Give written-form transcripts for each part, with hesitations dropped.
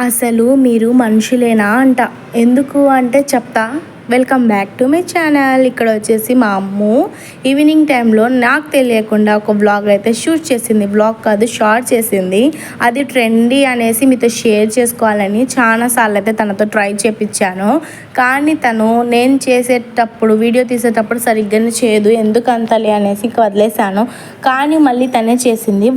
అసలు మీరు మనుషులేనా అంట. ఎందుకు అంటే చెప్తా. Welcome back to my channel. ఇక్కడ వచ్చేసి మా అమ్ము ఈవినింగ్ టైంలో నాకు తెలియకుండా ఒక వ్లాగ్ అయితే షూట్ చేసింది. వ్లాగ్ కాదు, షార్ట్ చేసింది. అది ట్రెండీ అనేసి మీతో షేర్ చేసుకోవాలని చాలాసార్లు అయితే తనతో ట్రై చేపించాను. కానీ తను నేను చేసేటప్పుడు, వీడియో తీసేటప్పుడు సరిగ్గానే చేయదు, ఎందుకంతలే అనేసి ఇంక వదిలేశాను. కానీ మళ్ళీ తనే చేసింది.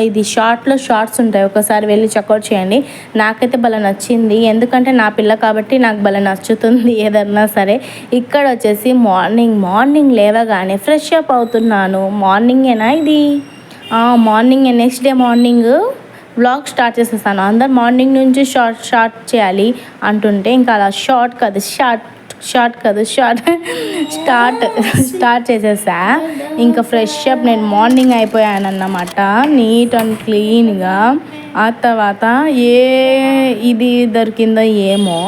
ఇది షార్ట్స్ ఉంటాయి, ఒకసారి వెళ్ళి చెక్అవుట్ చేయండి. నాకైతే భలే నచ్చింది, ఎందుకంటే నా పిల్ల కాబట్టి నాకు భలే నచ్చుతుంది ఏదన్నా సరే. ఇక్కడ వచ్చేసి మార్నింగ్ లేవగానే ఫ్రెష్ అప్ అవుతున్నాను. మార్నింగేనా ఇది? Morning, next day morning vlog start చేసేసాను. అందరు మార్నింగ్ నుంచి షార్ట్ చేయాలి అంటుంటే ఇంకా అలా స్టార్ట్ చేసేసా. ఇంకా ఫ్రెష్ అప్ నేను మార్నింగ్ అయిపోయానన్నమాట, నీట్ అండ్ క్లీన్గా. ఆ తర్వాత ఇది దొరికిందో ఏమో,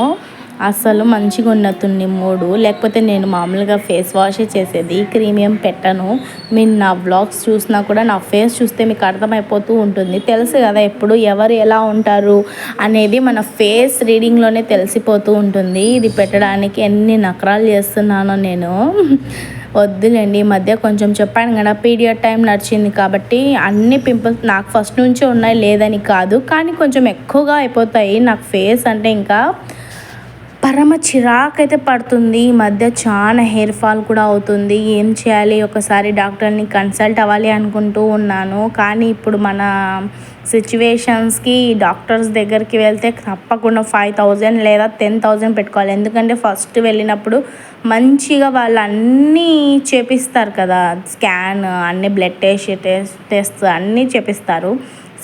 అసలు మంచిగా ఉన్నట్టుంది మూడు. లేకపోతే నేను మామూలుగా ఫేస్ వాషే చేసేది, క్రీమ్ ఏం పెట్టను. మీరు నా బ్లాగ్స్ చూసినా కూడా నా ఫేస్ చూస్తే మీకు అర్థమైపోతూ ఉంటుంది. తెలుసు కదా ఎప్పుడు ఎవరు ఎలా ఉంటారు అనేది మన ఫేస్ రీడింగ్లోనే తెలిసిపోతూ ఉంటుంది. ఇది పెట్టడానికి ఎన్ని నకరాలు చేస్తున్నానో నేను. వద్దులేండి, ఈ మధ్య కొంచెం చెప్పాను కదా, పీరియడ్ టైం నడిచింది కాబట్టి అన్ని పింపుల్స్ నాకు ఫస్ట్ నుంచి ఉన్నాయి, లేదని కాదు, కానీ కొంచెం ఎక్కువగా అయిపోతాయి. నాకు ఫేస్ అంటే ఇంకా పరమ చిరాకైతే పడుతుంది. ఈ మధ్య చాలా హెయిర్ ఫాల్ కూడా అవుతుంది. ఏం చేయాలి, ఒకసారి డాక్టర్ని కన్సల్ట్ అవ్వాలి అనుకుంటూ ఉన్నాను. కానీ ఇప్పుడు మన సిచ్యువేషన్స్కి డాక్టర్స్ దగ్గరికి వెళ్తే తప్పకుండా 5,000 లేదా 10,000 పెట్టుకోవాలి. ఎందుకంటే ఫస్ట్ వెళ్ళినప్పుడు మంచిగా వాళ్ళు అన్నీ చేపిస్తారు కదా, స్కాన్, అన్ని బ్లడ్ టెస్ట్ అన్నీ చేపిస్తారు.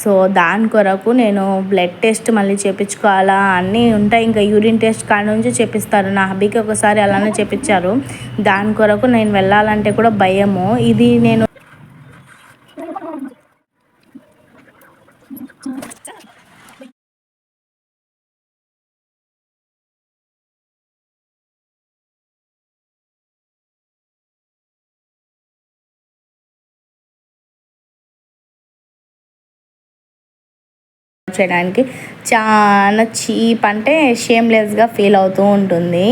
సో దాని కొరకు నేను బ్లడ్ టెస్ట్ మళ్ళీ చేయించుకోవాలా, అన్నీ ఉంటాయి. ఇంకా యూరిన్ టెస్ట్ కాడ నుంచి చేపిస్తారు. నా హబ్బీకి ఒకసారి అలానే చేపించారు. దాని కొరకు నేను వెళ్ళాలంటే కూడా భయము. ఇది నేను చేయడానికి చాలా చీప్, అంటే షేమ్లెస్గా ఫీల్ అవుతూ ఉంటుంది.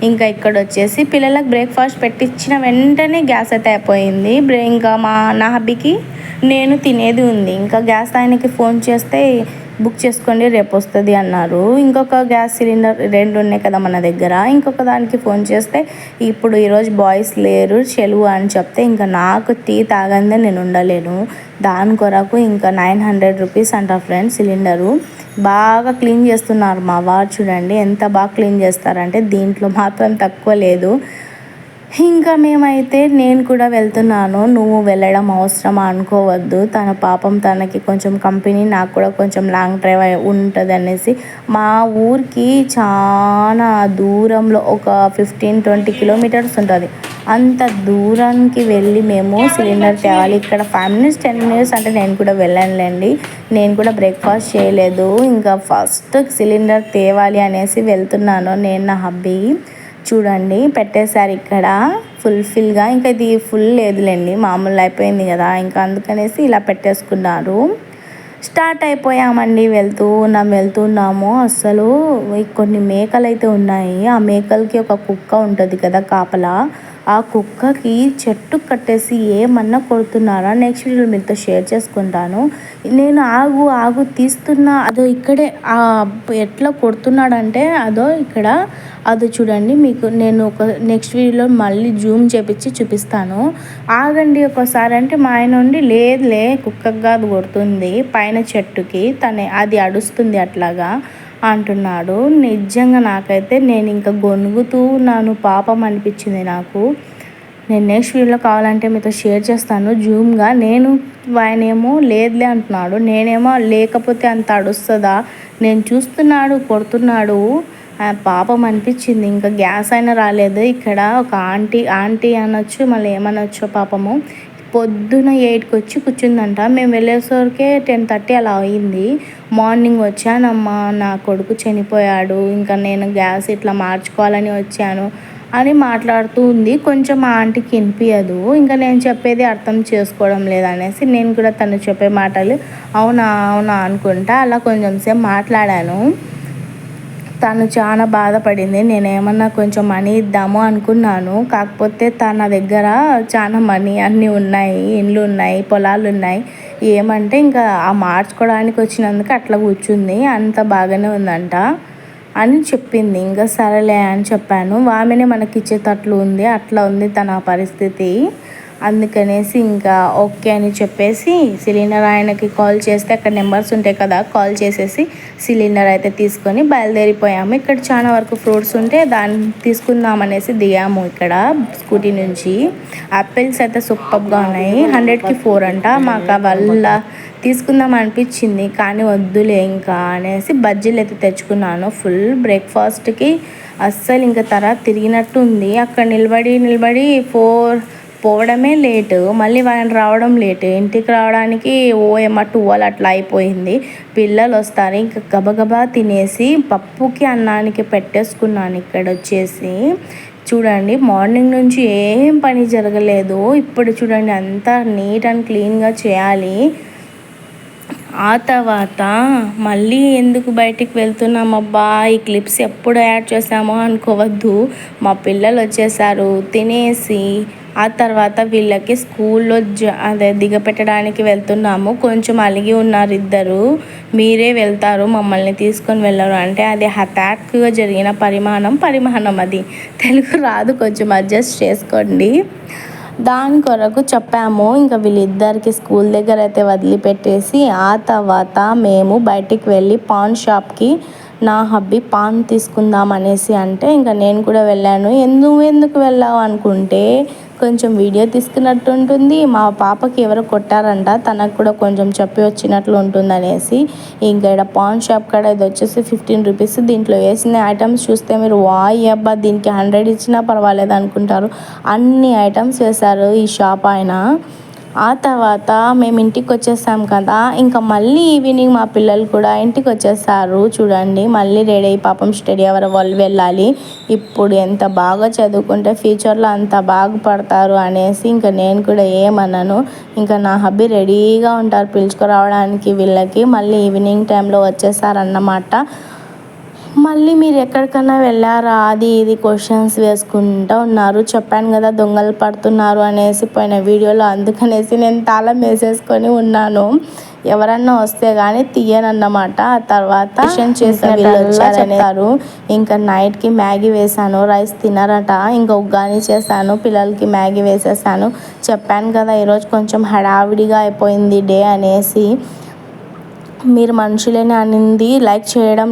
ఇంకా ఇక్కడ వచ్చేసి పిల్లలకు బ్రేక్ఫాస్ట్ పెట్టించిన వెంటనే గ్యాస్ అయితే అయిపోయింది. ఇంకా నా హబ్బీకి నేను తినేది ఉంది. ఇంకా గ్యాస్ ఆయనకి ఫోన్ చేస్తే బుక్ చేసుకోండి రేపు వస్తుంది అన్నారు. ఇంకొక గ్యాస్ సిలిండర్ 2 ఉన్నాయి కదా మన దగ్గర. ఇంకొక దానికి ఫోన్ చేస్తే ఇప్పుడు ఈరోజు బాయ్స్ లేరు, సెలవు అని చెప్తే ఇంకా నాకు టీ తాగందే నేను ఉండలేను. దాని కొరకు ఇంకా 900 రూపీస్ అంట ఫ్రెండ్స్ సిలిండరు. బాగా క్లీన్ చేస్తున్నారు మా వారు, చూడండి ఎంత బాగా క్లీన్ చేస్తారంటే దీంట్లో మాత్రం తక్కువ లేదు. ఇంకా మేమైతే నేను కూడా వెళ్తున్నాను, నువ్వు వెళ్ళడం అవసరమా అనుకోవద్దు, తన పాపం తనకి కొంచెం కంపెనీ, నాకు కూడా కొంచెం లాంగ్ డ్రైవ్ ఉంటుంది అనేసి మా ఊరికి చాలా దూరంలో ఒక 15-20 కిలోమీటర్స్ ఉంటుంది. అంత దూరానికి వెళ్ళి మేము సిలిండర్ తేవాలి. ఇక్కడ 5 minutes 10 minutes అంటే నేను కూడా వెళ్ళనులేండి, నేను కూడా బ్రేక్ఫాస్ట్ చేయలేదు. ఇంకా ఫస్ట్ సిలిండర్ తేవాలి అనేసి వెళ్తున్నాను నేను, నా హబ్బీ. చూడండి పెట్టేశారు ఇక్కడ ఫుల్ఫిల్గా. ఇంకా ఇది ఫుల్ లేదులేండి, మామూలు అయిపోయింది కదా, ఇంకా అందుకనేసి ఇలా పెట్టేసుకున్నారు. స్టార్ట్ అయిపోయామండి, వెళ్తున్నాము. అసలు కొన్ని మేకలు అయితే ఉన్నాయి. ఆ మేకలకి ఒక కుక్క ఉంటుంది కదా కాపలా, ఆ కుక్కకి చెట్టు కట్టేసి ఏమన్నా కొడుతున్నారా, నెక్స్ట్ వీడియో మీతో షేర్ చేసుకుంటాను. నేను ఆగు తీస్తున్నా, అదో ఇక్కడే ఎట్లా కొడుతున్నాడంటే అదో ఇక్కడ, అది చూడండి. మీకు నేను ఒక నెక్స్ట్ వీడియోలో మళ్ళీ జూమ్ చేపించి చూపిస్తాను. ఆగండి ఒకసారి అంటే మా ఆయన ఉండి లేదులే కుక్కగా కాదు కొడుతుంది, పైన చెట్టుకి అది అడుస్తుంది అట్లాగా అంటున్నాడు. నిజంగా నాకైతే నేను ఇంకా గొనుగుతూ ఉన్నాను, పాపం అనిపించింది నాకు. నేను నెక్స్ట్ వీడియోలో కావాలంటే మీతో షేర్ చేస్తాను జూమ్గా. ఆయనేమో లేదులే అంటున్నాడు, నేనేమో లేకపోతే అంత అడుస్తుందా, నేను చూస్తున్నాడు కొడుతున్నాడు, పాపం అనిపించింది. ఇంకా గ్యాస్ అయినా రాలేదు. ఇక్కడ ఒక ఆంటీ అనొచ్చు, మళ్ళీ ఏమనొచ్చో పాపము, పొద్దున 8కి వచ్చి కూర్చుందంట. మేము వెళ్ళేసరికి 10:30 అలా అయింది. మార్నింగ్ వచ్చానమ్మా, నా కొడుకు చనిపోయాడు, ఇంకా నేను గ్యాస్ ఇట్లా మార్చుకోవాలని వచ్చాను అని మాట్లాడుతూ ఉంది. కొంచెం ఆ ఆంటీకి వినిపించదు, ఇంకా నేను చెప్పేది అర్థం చేసుకోవడం లేదనేసి నేను కూడా తను చెప్పే మాటలు అవునా అనుకుంటా అలా కొంచెం సేపు మాట్లాడాను. తను చాలా బాధపడింది. నేనేమన్నా కొంచెం మనీ ఇద్దాము అనుకున్నాను. కాకపోతే తన దగ్గర చాలా మనీ అన్నీ ఉన్నాయి, ఇండ్లు ఉన్నాయి, పొలాలు ఉన్నాయి. ఏమంటే ఇంకా ఆ మార్చుకోవడానికి వచ్చినందుకు అట్లా కూర్చుంది, అంత బాగానే ఉందంట అని చెప్పింది. ఇంకా సరేలే అని చెప్పాను. ఆమెనే మనకి ఇచ్చేటట్లు ఉంది, అట్లా ఉంది తన పరిస్థితి. అందుకనేసి ఇంకా ఓకే అని చెప్పేసి సిలిండర్ ఆయనకి కాల్ చేస్తే అక్కడ నెంబర్స్ ఉంటాయి కదా, కాల్ చేసేసి సిలిండర్ అయితే తీసుకొని బయలుదేరిపోయాము. ఇక్కడ చాలా వరకు ఫ్రూట్స్ ఉంటే దాన్ని తీసుకుందాం అనేసి దిగాము. ఇక్కడ స్కూటీ నుంచి యాపిల్స్ అయితే సూపర్గా ఉన్నాయి, 100కి 4 అంట. మాకు వల్ల తీసుకుందాం అనిపించింది కానీ వద్దులే ఇంకా అనేసి బజ్జీలు అయితే తెచ్చుకున్నాను. ఫుల్ బ్రేక్ఫాస్ట్కి అస్సలు ఇంకా తర్వాత తిరిగినట్టు ఉంది. అక్కడ నిలబడి పోవడమే లేటు, మళ్ళీ వాళ్ళని రావడం లేటు. ఇంటికి రావడానికి ఏమో 12 అట్లా అయిపోయింది. పిల్లలు వస్తారు, ఇంకా గబగబా తినేసి పప్పుకి అన్నానికి పెట్టేసుకున్నాను. ఇక్కడ వచ్చేసి చూడండి, మార్నింగ్ నుంచి ఏం పని జరగలేదు. ఇప్పుడు చూడండి అంతా నీట్ అండ్ క్లీన్గా చేయాలి. ఆ తర్వాత మళ్ళీ ఎందుకు బయటికి వెళ్తున్నామబ్బా, ఈ క్లిప్స్ ఎప్పుడు యాడ్ చేసామో అనుకోవద్దు. మా పిల్లలు వచ్చేసారు తినేసి. ఆ తర్వాత వీళ్ళకి స్కూల్లో దిగపెట్టడానికి వెళ్తున్నాము. కొంచెం అలిగి ఉన్నారు ఇద్దరు. మీరే వెళ్తారు, మమ్మల్ని తీసుకొని వెళ్ళరు అంటే అది హఠాత్తుగా జరిగిన పరిమాణం అది తెలుగు రాదు, కొంచెం అడ్జస్ట్ చేసుకోండి. దాని కొరకు చెప్పాము. ఇంకా వీళ్ళిద్దరికి స్కూల్ దగ్గర అయితే వదిలిపెట్టేసి ఆ తర్వాత మేము బయటికి వెళ్ళి పాన్ షాప్కి నా హబ్బీ పాన్ తీసుకుందాం అనేసి అంటే ఇంకా నేను కూడా వెళ్ళాను. ఎందుకు వెళ్ళావు అనుకుంటే కొంచెం వీడియో తీసుకున్నట్టు ఉంటుంది, మా పాపకి ఎవరో కొట్టారంట, తనకు కూడా కొంచెం చెప్పి వచ్చినట్లు ఉంటుంది అనేసి. ఇంకా ఇక్కడ పాన్ షాప్ కాడ ఇది వచ్చేసి 15 రూపీస్. దీంట్లో వేసిన ఐటమ్స్ చూస్తే మీరు అబ్బా దీనికి 100 ఇచ్చినా పర్వాలేదు అనుకుంటారు. అన్ని ఐటమ్స్ వేశారు ఈ షాప్ ఆయన. ఆ తర్వాత మేము ఇంటికి వచ్చేసాం కదా, ఇంకా మళ్ళీ ఈవినింగ్ మా పిల్లలు కూడా ఇంటికి వచ్చేసారు. చూడండి మళ్ళీ రెడీ అయ్యి పాపం స్టడీ అవర్ వాళ్ళు వెళ్ళాలి. ఇప్పుడు ఎంత బాగా చదువుకుంటే ఫ్యూచర్లో అంత బాగుపడతారు అనేసి ఇంకా నేను కూడా ఏమన్నాను. ఇంకా నా హబ్బీ రెడీగా ఉంటారు పిలుచుకురావడానికి వీళ్ళకి. మళ్ళీ ఈవినింగ్ టైంలో వచ్చేసారన్నమాట. మళ్ళీ మీరు ఎక్కడికన్నా వెళ్ళారా అది ఇది క్వశ్చన్స్ వేసుకుంటూ ఉన్నారు. చెప్పాను కదా దొంగలు పడుతున్నారు అనేసి పోయిన వీడియోలో, అందుకనేసి నేను తాళం వేసేసుకొని ఉన్నాను. ఎవరన్నా వస్తే కానీ తీయనన్నమాట. ఆ తర్వాత చేసిన వీళ్ళు వచ్చారు. ఇంకా నైట్కి మ్యాగీ వేసాను, రైస్ తినరట. ఇంకా ఉగ్గాని చేశాను, పిల్లలకి మ్యాగీ వేసేసాను. చెప్పాను కదా ఈరోజు కొంచెం హడావిడిగా అయిపోయింది డే అనేసి. మీరు మనుషులేనే అనింది లైక్ చేయడం